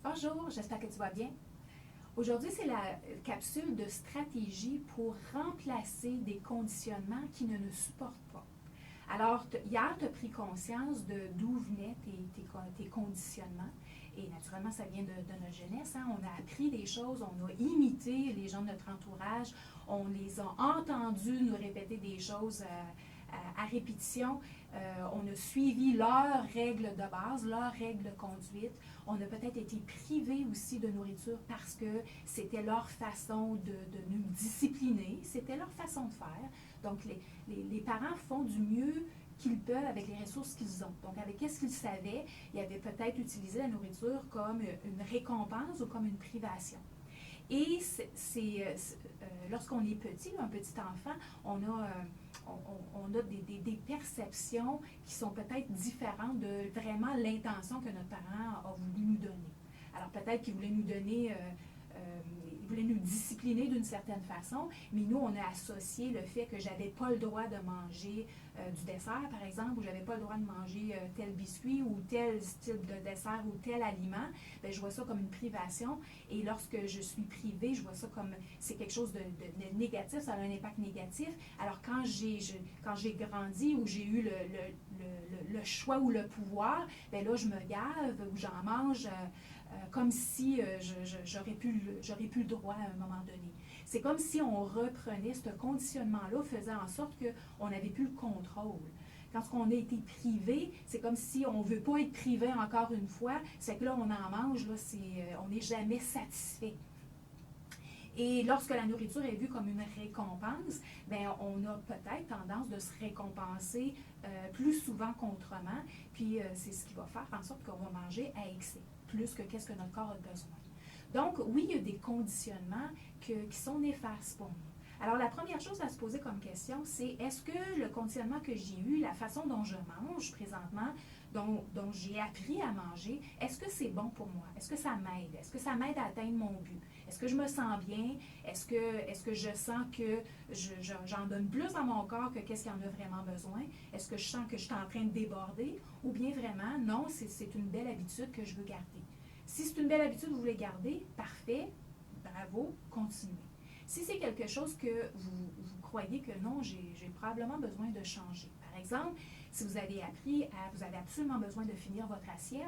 Bonjour, j'espère que tu vas bien. Aujourd'hui, c'est la capsule de stratégie pour remplacer des conditionnements qui ne nous supportent pas. Alors, hier, tu as pris conscience de d'où venaient tes conditionnements. Et naturellement, ça vient de notre jeunesse. Hein? On a appris des choses, on a imité les gens de notre entourage, on les a entendus nous répéter des choses à répétition. On a suivi leurs règles de base, leurs règles de conduite. On a peut-être été privés aussi de nourriture parce que c'était leur façon de nous discipliner, c'était leur façon de faire. Donc, les parents font du mieux qu'ils peuvent avec les ressources qu'ils ont. Donc, avec qu'est-ce qu'ils savaient, ils avaient peut-être utilisé la nourriture comme une récompense ou comme une privation. Et lorsqu'on est petit, un petit enfant, on a des perceptions qui sont peut-être différentes de vraiment l'intention que notre parent a voulu nous donner. Alors peut-être qu'il voulait nous donner, il voulait nous discipliner d'une certaine façon, mais nous, on a associé le fait que j'avais pas le droit de manger du dessert, par exemple, ou j'avais pas le droit de manger tel biscuit ou tel style de dessert ou tel aliment. Bien, je vois ça comme une privation. Et lorsque je suis privée, je vois ça comme c'est quelque chose de négatif, ça a un impact négatif. Alors quand j'ai grandi ou j'ai eu le choix ou le pouvoir, bien là, je me gave ou j'en mange comme si j'aurais plus le droit à un moment donné. C'est comme si on reprenait ce conditionnement-là, faisait en sorte qu'on n'avait plus le contrôle. Quand on a été privé, c'est comme si on ne veut pas être privé encore une fois, c'est que là, on en mange, là, on n'est jamais satisfait. Et lorsque la nourriture est vue comme une récompense, bien, on a peut-être tendance de se récompenser plus souvent qu'autrement, puis c'est ce qui va faire en sorte qu'on va manger à excès, plus que qu'est-ce que notre corps a besoin. Donc, oui, il y a des conditionnements qui sont néfastes pour nous. Alors, la première chose à se poser comme question, c'est est-ce que le conditionnement que j'ai eu, la façon dont je mange présentement, dont j'ai appris à manger, est-ce que c'est bon pour moi? Est-ce que ça m'aide? Est-ce que ça m'aide à atteindre mon but? Est-ce que je me sens bien? Est-ce que je sens que j'en donne plus dans mon corps que qu'est-ce qu'il y en a vraiment besoin? Est-ce que je sens que je suis en train de déborder? Ou bien vraiment, non, c'est une belle habitude que je veux garder. Si c'est une belle habitude que vous voulez garder, parfait, bravo, continuez. Si c'est quelque chose que vous croyez que non, j'ai probablement besoin de changer. Par exemple, si vous avez vous avez absolument besoin de finir votre assiette,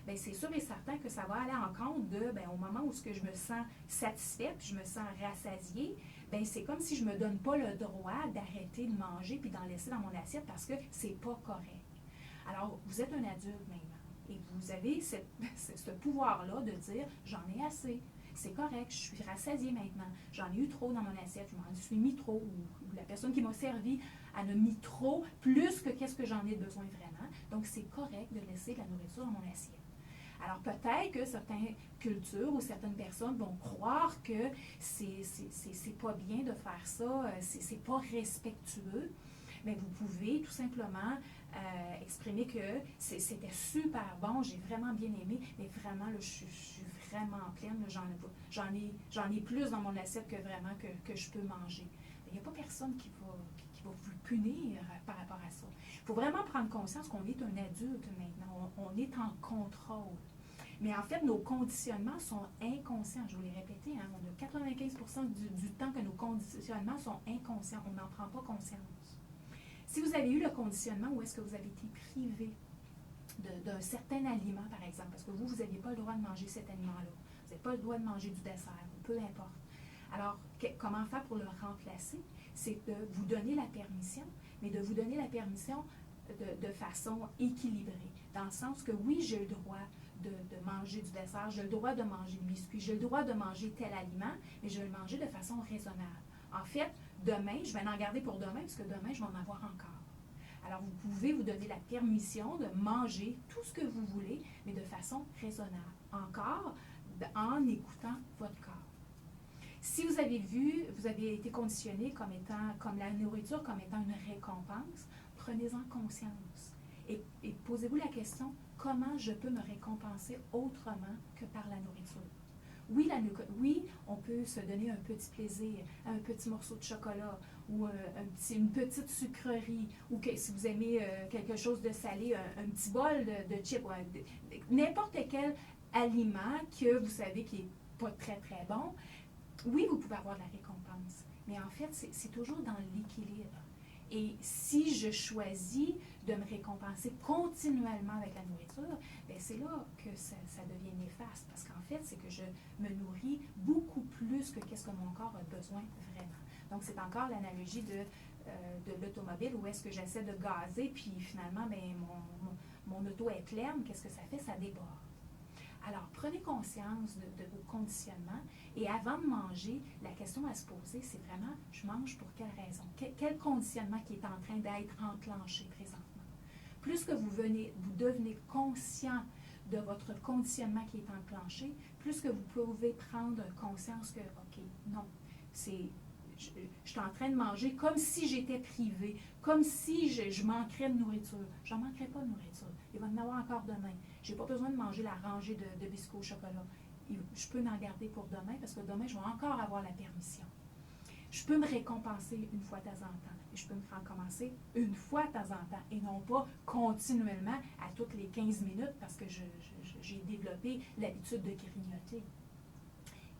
bien, c'est sûr et certain que ça va aller en compte de, bien, au moment où je me sens satisfaite, puis je me sens rassasiée, bien, c'est comme si je ne me donne pas le droit d'arrêter de manger puis d'en laisser dans mon assiette parce que c'est pas correct. Alors, vous êtes un adulte maintenant et vous avez ce pouvoir-là de dire, j'en ai assez. C'est correct, je suis rassasiée maintenant. J'en ai eu trop dans mon assiette, je m'en suis mis trop, ou la personne qui m'a servi en a mis trop, plus que qu'est-ce que j'en ai besoin vraiment. Donc, c'est correct de laisser de la nourriture dans mon assiette. Alors, peut-être que certaines cultures ou certaines personnes vont croire que c'est pas bien de faire ça, c'est pas respectueux. Mais vous pouvez tout simplement exprimer que c'était super bon, j'ai vraiment bien aimé, mais vraiment, là, je suis vraiment pleine, j'en ai plus dans mon assiette que vraiment que je peux manger. Il n'y a pas personne qui va vous punir par rapport à ça. Il faut vraiment prendre conscience qu'on est un adulte maintenant, on est en contrôle. Mais en fait, nos conditionnements sont inconscients. Je vous l'ai répété, hein, on a 95% du temps que nos conditionnements sont inconscients. On n'en prend pas conscience. Si vous avez eu le conditionnement où est-ce que vous avez été privé d'un certain aliment, par exemple, parce que vous n'aviez pas le droit de manger cet aliment-là, vous n'avez pas le droit de manger du dessert, peu importe. Alors, comment faire pour le remplacer? C'est de vous donner la permission, mais de vous donner la permission de façon équilibrée, dans le sens que oui, j'ai le droit de manger du dessert, j'ai le droit de manger du biscuit, j'ai le droit de manger tel aliment, mais je vais le manger de façon raisonnable. En fait, demain, je vais en garder pour demain, parce que demain, je vais en avoir encore. Alors, vous pouvez vous donner la permission de manger tout ce que vous voulez, mais de façon raisonnable. Encore, en écoutant votre corps. Si vous avez été conditionné comme la nourriture comme étant une récompense, prenez-en conscience. Et posez-vous la question, comment je peux me récompenser autrement que par la nourriture? Oui, on peut se donner un petit plaisir, un petit morceau de chocolat ou une petite sucrerie, ou si vous aimez quelque chose de salé, un petit bol de chips, n'importe quel aliment que vous savez qui n'est pas très, très bon, oui, vous pouvez avoir de la récompense. Mais en fait, c'est toujours dans l'équilibre. Et si je choisis de me récompenser continuellement avec la nourriture, bien c'est là que ça devient néfaste. Parce qu'en fait, c'est que je me nourris beaucoup plus que qu'est-ce que mon corps a besoin vraiment. Donc, c'est encore l'analogie de l'automobile où est-ce que j'essaie de gazer, puis finalement, bien, mon auto est pleine. Qu'est-ce que ça fait? Ça déborde. Alors, prenez conscience de vos conditionnements et avant de manger, la question à se poser, c'est vraiment, je mange pour quelle raison? Quel conditionnement qui est en train d'être enclenché présentement? Plus que vous devenez conscient de votre conditionnement qui est enclenché, plus que vous pouvez prendre conscience que, OK, non, je suis en train de manger comme si j'étais privée, comme si je manquerais de nourriture. Je n'en manquerai pas de nourriture. Il va y en avoir encore demain. Je n'ai pas besoin de manger la rangée de biscuits au chocolat. Je peux m'en garder pour demain parce que demain, je vais encore avoir la permission. Je peux me récompenser une fois de temps en temps. Et je peux me récompenser une fois de temps en temps et non pas continuellement à toutes les 15 minutes parce que j'ai développé l'habitude de grignoter.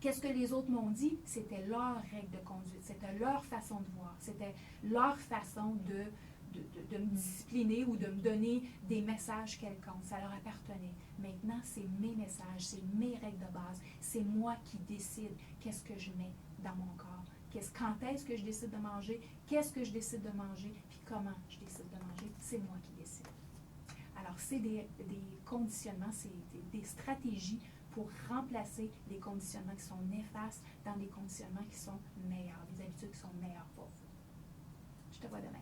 Qu'est-ce que les autres m'ont dit? C'était leur règle de conduite, c'était leur façon de voir, c'était leur façon de me discipliner ou de me donner des messages quelconques. Ça leur appartenait. Maintenant, c'est mes messages, c'est mes règles de base. C'est moi qui décide qu'est-ce que je mets dans mon corps. Quand est-ce que je décide de manger, qu'est-ce que je décide de manger, puis comment je décide de manger. C'est moi qui décide. Alors, c'est des conditionnements, c'est des stratégies pour remplacer les conditionnements qui sont néfastes dans des conditionnements qui sont meilleurs, des habitudes qui sont meilleures pour vous. Je te vois demain.